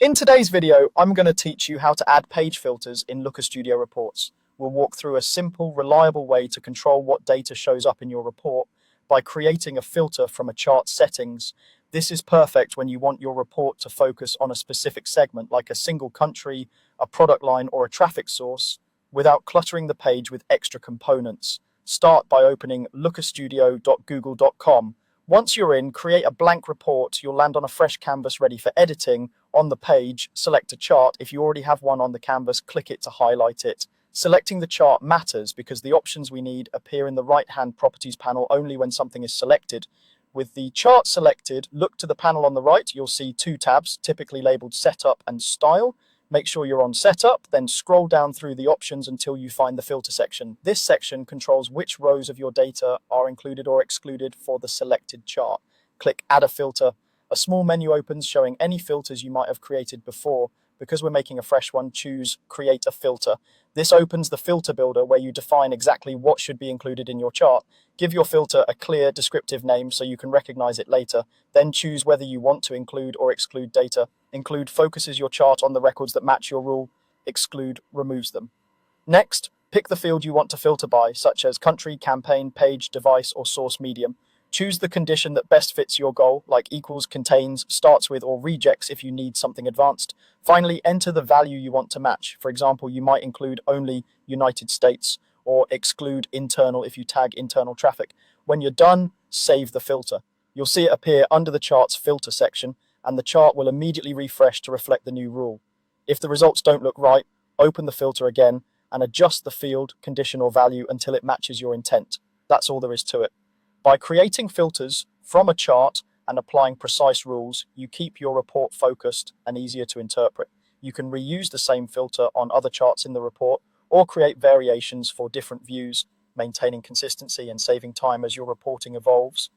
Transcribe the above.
In today's video, I'm going to teach you how to add page filters in Looker Studio reports. We'll walk through a simple, reliable way to control what data shows up in your report by creating a filter from a chart settings. This is perfect when you want your report to focus on a specific segment, like a single country, a product line, or a traffic source, without cluttering the page with extra components. Start by opening lookerstudio.google.com. Once you're in, create a blank report. You'll land on a fresh canvas ready for editing. On the page, select a chart. If you already have one on the canvas, click it to highlight it. Selecting the chart matters because the options we need appear in the right-hand properties panel only when something is selected. With the chart selected, look to the panel on the right. You'll see two tabs, typically labeled Setup and Style. Make sure you're on Setup, then scroll down through the options until you find the filter section. This section controls which rows of your data are included or excluded for the selected chart. Click Add a Filter. A small menu opens showing any filters you might have created before. Because we're making a fresh one, choose Create a Filter. This opens the filter builder where you define exactly what should be included in your chart. Give your filter a clear, descriptive name so you can recognize it later. Then choose whether you want to include or exclude data. Include focuses your chart on the records that match your rule. Exclude removes them. Next, pick the field you want to filter by, such as country, campaign, page, device, or source medium. Choose the condition that best fits your goal, like equals, contains, starts with, or rejects if you need something advanced. Finally, enter the value you want to match. For example, you might include only United States or exclude internal if you tag internal traffic. When you're done, save the filter. You'll see it appear under the chart's filter section, and the chart will immediately refresh to reflect the new rule. If the results don't look right, open the filter again and adjust the field, condition, or value until it matches your intent. That's all there is to it. By creating filters from a chart and applying precise rules, you keep your report focused and easier to interpret. You can reuse the same filter on other charts in the report or create variations for different views, maintaining consistency and saving time as your reporting evolves.